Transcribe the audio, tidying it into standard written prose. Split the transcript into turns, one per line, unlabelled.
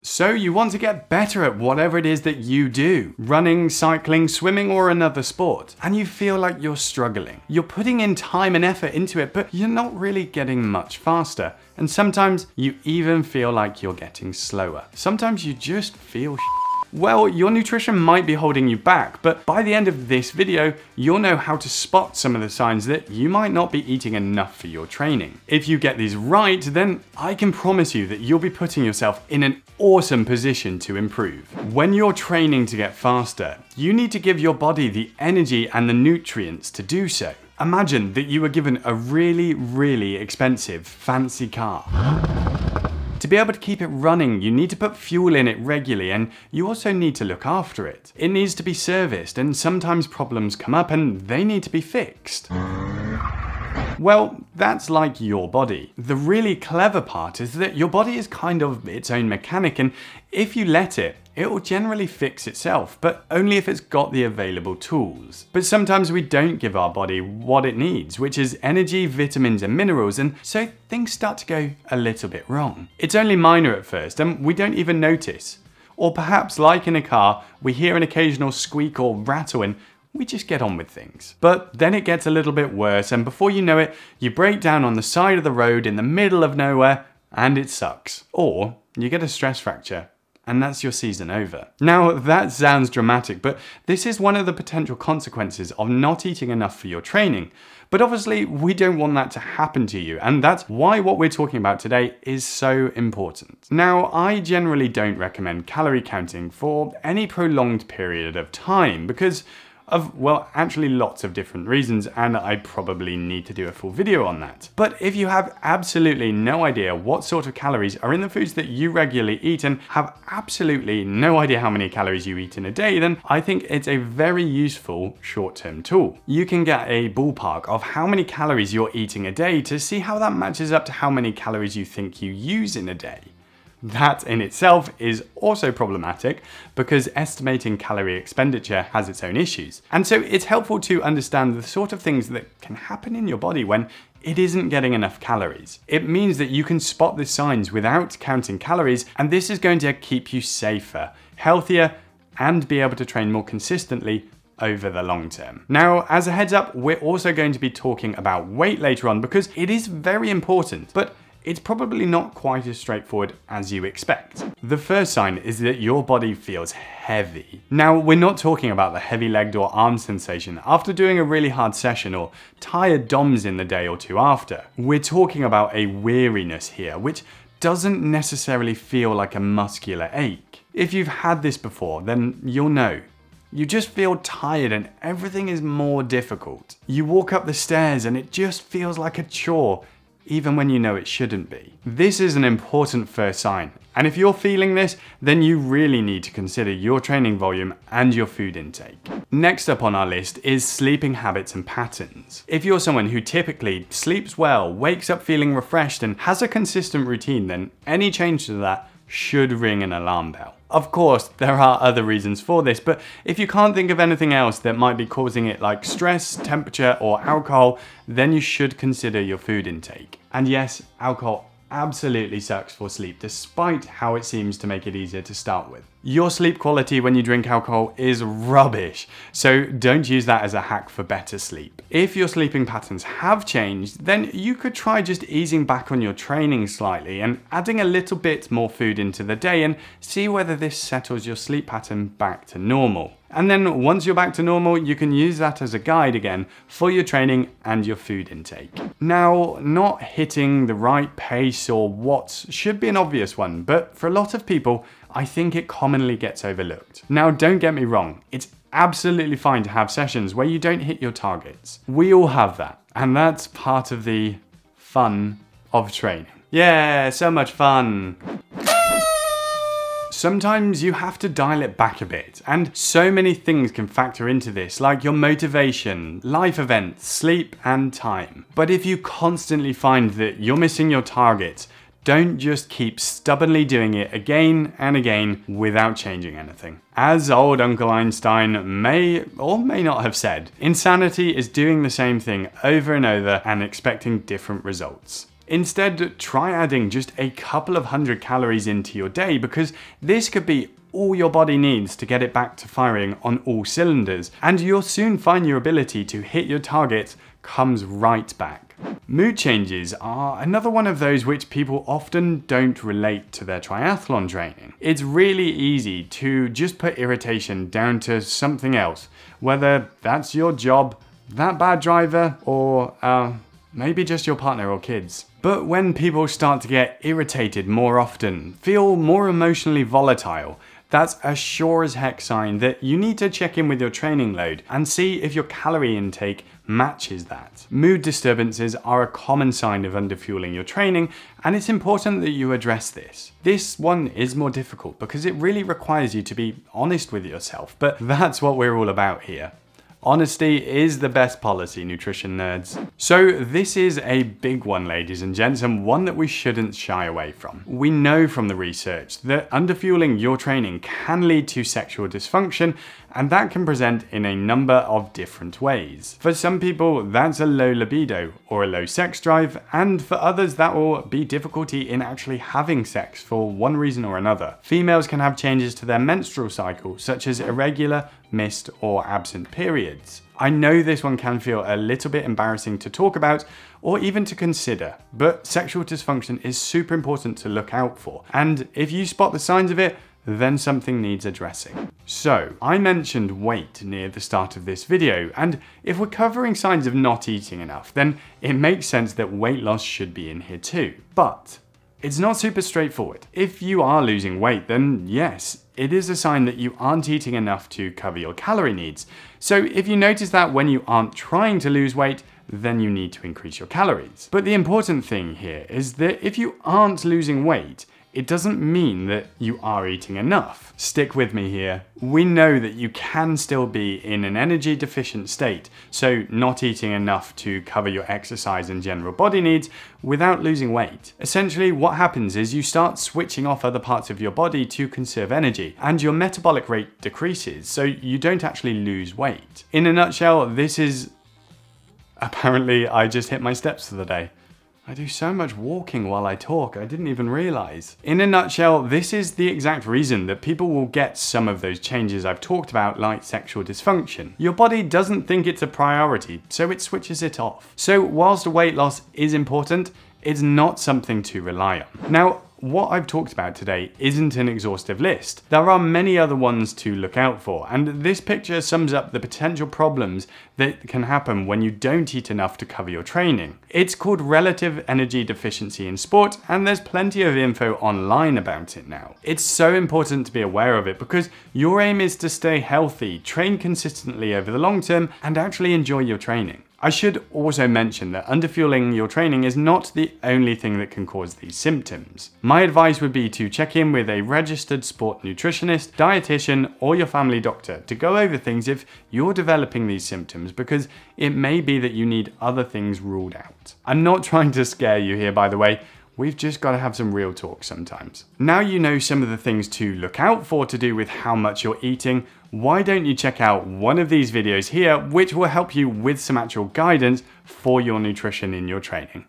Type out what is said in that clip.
So you want to get better at whatever it is that you do, running, cycling, swimming, or another sport, and you feel like you're struggling. You're putting in time and effort into it, but you're not really getting much faster. And sometimes you even feel like you're getting slower. Sometimes you just feel well, your nutrition might be holding you back, but by the end of this video, you'll know how to spot some of the signs that you might not be eating enough for your training. If you get these right, then I can promise you that you'll be putting yourself in an awesome position to improve. When you're training to get faster, you need to give your body the energy and the nutrients to do so. Imagine that you were given a really expensive, fancy car. To be able to keep it running, you need to put fuel in it regularly, and you also need to look after it. It needs to be serviced, and sometimes problems come up and they need to be fixed. Well, that's like your body. The really clever part is that your body is kind of its own mechanic, and if you let it, it will generally fix itself, but only if it's got the available tools. But sometimes we don't give our body what it needs, which is energy, vitamins, and minerals, and so things start to go a little bit wrong. It's only minor at first, and we don't even notice. Or perhaps, like in a car, we hear an occasional squeak or rattle, and we just get on with things. But then it gets a little bit worse, and before you know it, you break down on the side of the road in the middle of nowhere, and it sucks. Or you get a stress fracture, and that's your season over. Now, that sounds dramatic, but this is one of the potential consequences of not eating enough for your training. But obviously, we don't want that to happen to you, and that's why what we're talking about today is so important. Now, I generally don't recommend calorie counting for any prolonged period of time because of, well, actually lots of different reasons, and I probably need to do a full video on that. But if you have absolutely no idea what sort of calories are in the foods that you regularly eat and have absolutely no idea how many calories you eat in a day, then I think it's a very useful short-term tool. You can get a ballpark of how many calories you're eating a day to see how that matches up to how many calories you think you use in a day. That in itself is also problematic because estimating calorie expenditure has its own issues. And so it's helpful to understand the sort of things that can happen in your body when it isn't getting enough calories. It means that you can spot the signs without counting calories, and this is going to keep you safer, healthier, and be able to train more consistently over the long term. Now, as a heads up, we're also going to be talking about weight later on because it is very important, but it's probably not quite as straightforward as you expect. The first sign is that your body feels heavy. Now, we're not talking about the heavy-legged or arm sensation after doing a really hard session or tired DOMs in the day or two after. We're talking about a weariness here, which doesn't necessarily feel like a muscular ache. If you've had this before, then you'll know. You just feel tired and everything is more difficult. You walk up the stairs and it just feels like a chore, even when you know it shouldn't be. This is an important first sign, and if you're feeling this, then you really need to consider your training volume and your food intake. Next up on our list is sleeping habits and patterns. If you're someone who typically sleeps well, wakes up feeling refreshed, and has a consistent routine, then any change to that should ring an alarm bell. Of course, there are other reasons for this, but if you can't think of anything else that might be causing it like stress, temperature, or alcohol, then you should consider your food intake. And yes, alcohol absolutely sucks for sleep, despite how it seems to make it easier to start with. Your sleep quality when you drink alcohol is rubbish, so don't use that as a hack for better sleep. If your sleeping patterns have changed, then you could try just easing back on your training slightly and adding a little bit more food into the day and see whether this settles your sleep pattern back to normal. And then once you're back to normal, you can use that as a guide again for your training and your food intake. Now, not hitting the right pace or watts should be an obvious one, but for a lot of people, I think it commonly gets overlooked. Now, don't get me wrong, it's absolutely fine to have sessions where you don't hit your targets. We all have that, and that's part of the fun of training. Yeah, so much fun. Sometimes you have to dial it back a bit, and so many things can factor into this, like your motivation, life events, sleep, and time. But if you constantly find that you're missing your targets, don't just keep stubbornly doing it again and again without changing anything. As old Uncle Einstein may or may not have said, insanity is doing the same thing over and over and expecting different results. Instead, try adding just a couple of hundred calories into your day, because this could be all your body needs to get it back to firing on all cylinders, and you'll soon find your ability to hit your targets comes right back. Mood changes are another one of those which people often don't relate to their triathlon training. It's really easy to just put irritation down to something else, whether that's your job, that bad driver, or maybe just your partner or kids. But when people start to get irritated more often, feel more emotionally volatile, that's a sure as heck sign that you need to check in with your training load and see if your calorie intake matches that. Mood disturbances are a common sign of underfueling your training, and it's important that you address this. This one is more difficult because it really requires you to be honest with yourself, but that's what we're all about here. Honesty is the best policy, nutrition nerds. So this is a big one, ladies and gents, and one that we shouldn't shy away from. We know from the research that underfueling your training can lead to sexual dysfunction, and that can present in a number of different ways. For some people, that's a low libido or a low sex drive, and for others that will be difficulty in actually having sex for one reason or another. Females can have changes to their menstrual cycle, such as irregular, missed, or absent periods. I know this one can feel a little bit embarrassing to talk about or even to consider, but sexual dysfunction is super important to look out for, and if you spot the signs of it, then something needs addressing. So, I mentioned weight near the start of this video, and if we're covering signs of not eating enough, then it makes sense that weight loss should be in here too. But it's not super straightforward. If you are losing weight, then yes, it is a sign that you aren't eating enough to cover your calorie needs. So if you notice that when you aren't trying to lose weight, then you need to increase your calories. But the important thing here is that if you aren't losing weight, it doesn't mean that you are eating enough. Stick with me here. We know that you can still be in an energy deficient state, so not eating enough to cover your exercise and general body needs without losing weight. Essentially, what happens is you start switching off other parts of your body to conserve energy, and your metabolic rate decreases, so you don't actually lose weight. In a nutshell, this is... Apparently, I just hit my steps for the day. I do so much walking while I talk, I didn't even realize. In a nutshell, this is the exact reason that people will get some of those changes I've talked about, like sexual dysfunction. Your body doesn't think it's a priority, so it switches it off. So whilst weight loss is important, it's not something to rely on. Now, what I've talked about today isn't an exhaustive list. There are many other ones to look out for, and this picture sums up the potential problems that can happen when you don't eat enough to cover your training. It's called relative energy deficiency in sport, and there's plenty of info online about it now. It's so important to be aware of it because your aim is to stay healthy, train consistently over the long term, and actually enjoy your training. I should also mention that underfueling your training is not the only thing that can cause these symptoms. My advice would be to check in with a registered sport nutritionist, dietitian, or your family doctor to go over things if you're developing these symptoms, because it may be that you need other things ruled out. I'm not trying to scare you here, by the way. We've just got to have some real talk sometimes. Now you know some of the things to look out for to do with how much you're eating, why don't you check out one of these videos here, which will help you with some actual guidance for your nutrition in your training.